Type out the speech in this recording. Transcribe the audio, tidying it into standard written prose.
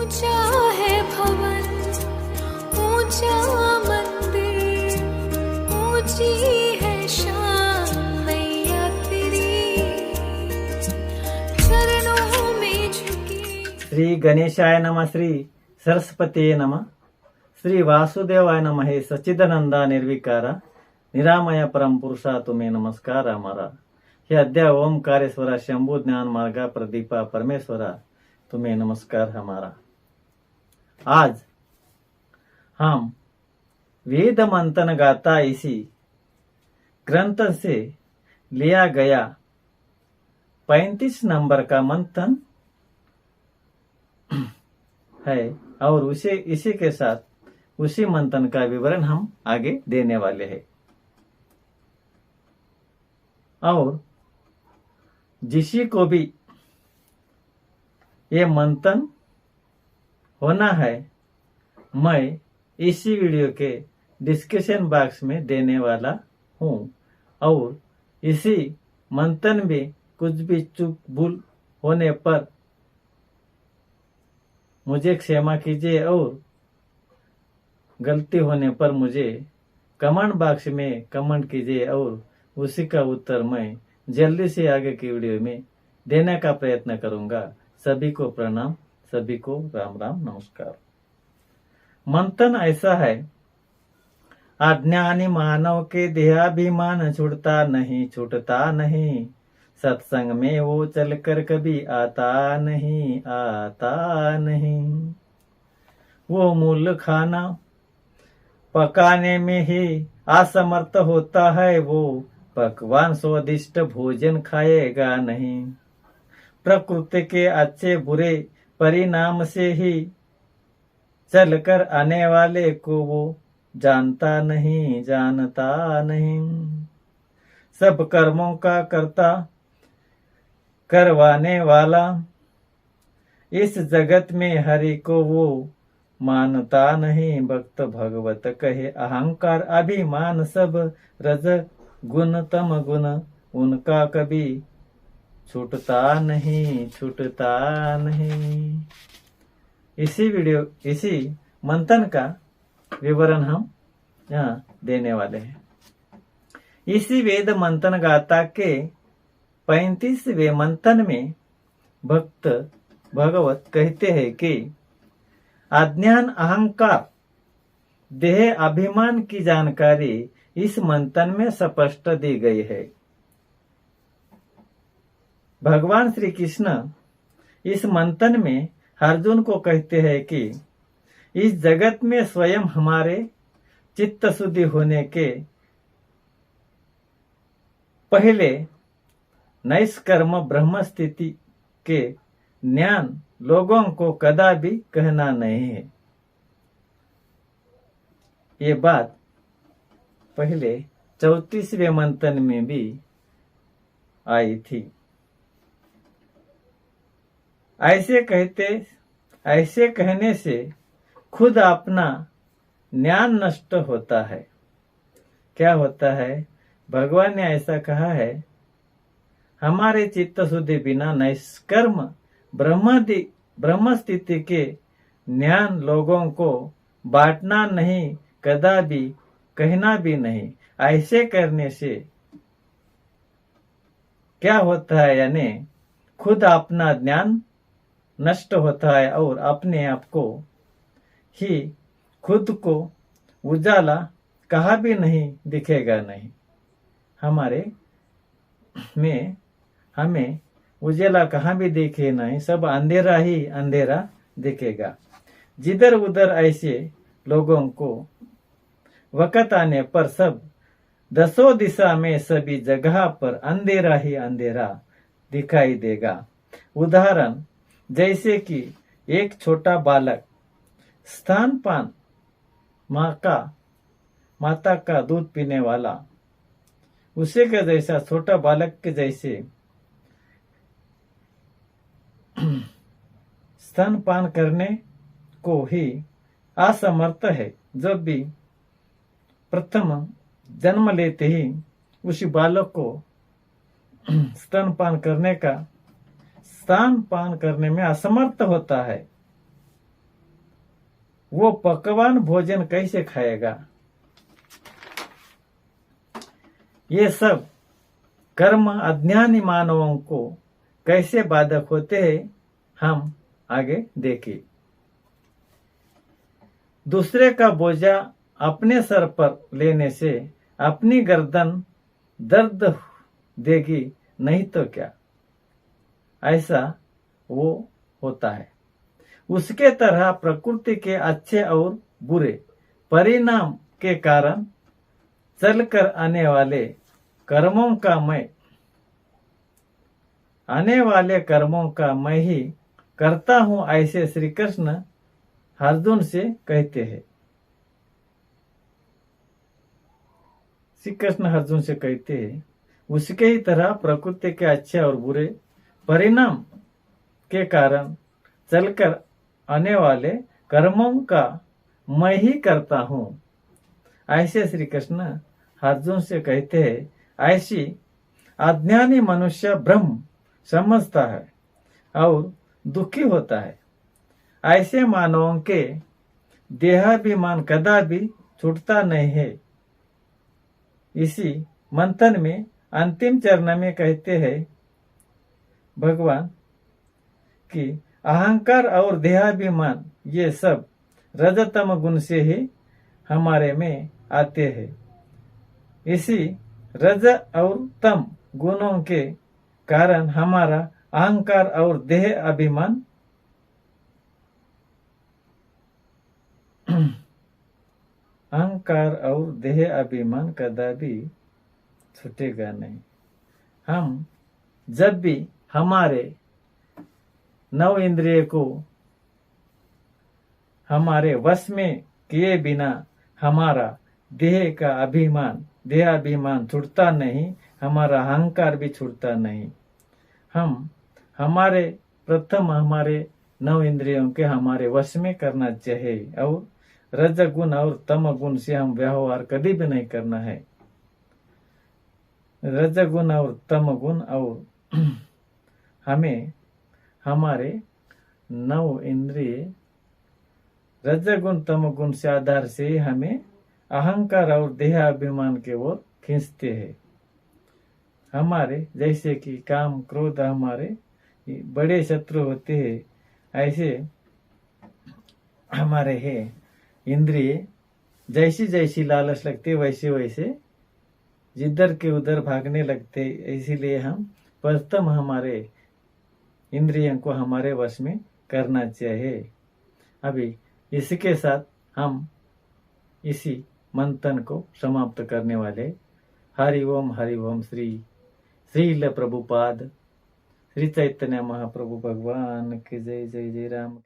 ऊंचा है भवन, ऊंचा मंदिर, ऊंची है शान मैया तेरी, चरणों में झुकी। श्री गणेशाय नमः, श्री सरस्वती नमः, श्री वासुदेवाय नमः. हे सच्चिदानंदा निर्विकार निरामय परम पुरुषा तुम्हें नमस्कार हमारा. हे अद्या ओमकारेश्वरा शंभु ज्ञान मार्गा प्रदीपा परमेश्वरा तुम्हें नमस्कार हमारा. आज हम वेद मंथन गाथा इसी ग्रंथ से लिया गया 35 नंबर का मंथन है और इसी के साथ उसी मंथन का विवरण हम आगे देने वाले हैं. और जिसी को भी ये मंथन होना है, मैं इसी वीडियो के डिस्क्रिप्शन बॉक्स में देने वाला हूँ. और इसी मंथन में कुछ भी चूक भूल होने पर मुझे क्षमा कीजिए और गलती होने पर मुझे कमेंट बॉक्स में कमेंट कीजिए और उसी का उत्तर मैं जल्दी से आगे की वीडियो में देने का प्रयत्न करूंगा. सभी को प्रणाम, सभी को राम राम नमस्कार. मंथन ऐसा है, अज्ञानी मानव के देहाभिमान छूटता नहीं, सत्संग में वो चलकर कभी आता नहीं. वो मूल खाना पकाने में ही असमर्थ होता है, वो पकवान स्वादिष्ट भोजन खाएगा नहीं. प्रकृति के अच्छे बुरे परिणाम से ही चलकर आने वाले को वो जानता नहीं. सब कर्मों का कर्ता करवाने वाला इस जगत में हरि को वो मानता नहीं. भक्त भगवत कहे अहंकार अभिमान सब रज गुण तम गुण उनका कभी छूटता नहीं. इसी मंथन का विवरण हम यहाँ देने वाले हैं. इसी वेद मंथन गाथा के 35वें मंथन में भक्त भगवत कहते हैं कि अज्ञान अहंकार देह अभिमान की जानकारी इस मंथन में स्पष्ट दी गई है. भगवान श्री कृष्ण इस मंथन में अर्जुन को कहते हैं कि इस जगत में स्वयं हमारे चित्त शुद्धि होने के पहले नैष्कर्म ब्रह्म स्थिति के ज्ञान लोगों को कदापि कहना नहीं है. ये बात पहले 34वें मंथन में भी आई थी. ऐसे कहने से खुद अपना ज्ञान नष्ट होता है. क्या होता है? भगवान ने ऐसा कहा है, हमारे चित्त शुद्धि बिना नैष्कर्म ब्रह्म स्थिति के ज्ञान लोगों को बांटना नहीं, कदापि कहना भी नहीं. ऐसे करने से क्या होता है? यानी खुद अपना ज्ञान नष्ट होता है और अपने आप को ही खुद को उजाला कहा भी नहीं दिखेगा नहीं. हमें उजाला कहाँ भी दिखे नहीं, सब अंधेरा ही अंधेरा दिखेगा. जिधर उधर ऐसे लोगों को वक्त आने पर सब दसों दिशा में सभी जगह पर अंधेरा ही अंधेरा दिखाई देगा. उदाहरण जैसे कि एक छोटा बालक स्तनपान माता का दूध पीने वाला, उसे के जैसा छोटा बालक के जैसे स्तनपान करने को ही असमर्थ है. जब भी प्रथम जन्म लेते ही उसी बालक को स्तनपान करने में असमर्थ होता है. वो पकवान भोजन कैसे खाएगा। ये सब कर्म अज्ञानी मानवों को कैसे बाधक होते हैं, हम आगे देखें। दूसरे का बोझा अपने सर पर लेने से अपनी गर्दन दर्द देगी, नहीं तो क्या। ऐसा वो होता है। उसके तरह प्रकृति के अच्छे और बुरे परिणाम के कारण चलकर आने वाले कर्मों का मैं ही करता हूं, ऐसे श्री कृष्ण अर्जुन से कहते हैं। श्री कृष्ण अर्जुन से कहते हैं, उसके ही तरह प्रकृति के अच्छे और बुरे परिणाम के कारण चलकर आने वाले कर्मों का मैं ही करता हूं, ऐसे श्री कृष्ण अर्जुन से कहते हैं। ऐसी अज्ञानी मनुष्य ब्रह्म समझता है और दुखी होता है। ऐसे मानवों के देहाभिमान कदापि छूटता नहीं है। इसी मंथन में अंतिम चरण में कहते हैं भगवान कि अहंकार और देहाभिमान ये सब रजतम गुण से ही हमारे में आते हैं। इसी रज और तम गुणों के कारण हमारा अहंकार और देह अभिमान कदापि छूटेगा नहीं। हम जब भी हमारे नौ इंद्रिय को हमारे वश में किए बिना हमारा देहाभिमान छूटता नहीं, हमारा अहंकार भी छूटता नहीं। हम हमारे 9 इंद्रियों के हमारे वश में करना चाहिए और रजगुण और तम गुण से हम व्यवहार कभी भी नहीं करना है। रजगुण और तम गुण और हमें हमारे 9 इंद्रिय रजगुण तम गुण से आधार से हमें अहंकार और देहाभिमान के ओर खींचते हैं। हमारे जैसे कि काम क्रोध हमारे बड़े शत्रु होते हैं, ऐसे हमारे है इंद्रिय जैसी जैसी लालच लगती वैसे वैसे जिधर के उधर भागने लगते। इसीलिए हम प्रथम हमारे इंद्रियों को हमारे वश में करना चाहिए। अभी इसके साथ हम इसी मंथन को समाप्त करने वाले। हरि ओम श्री श्रील प्रभुपाद श्री चैतन्य महाप्रभु भगवान की जय। जय जय राम।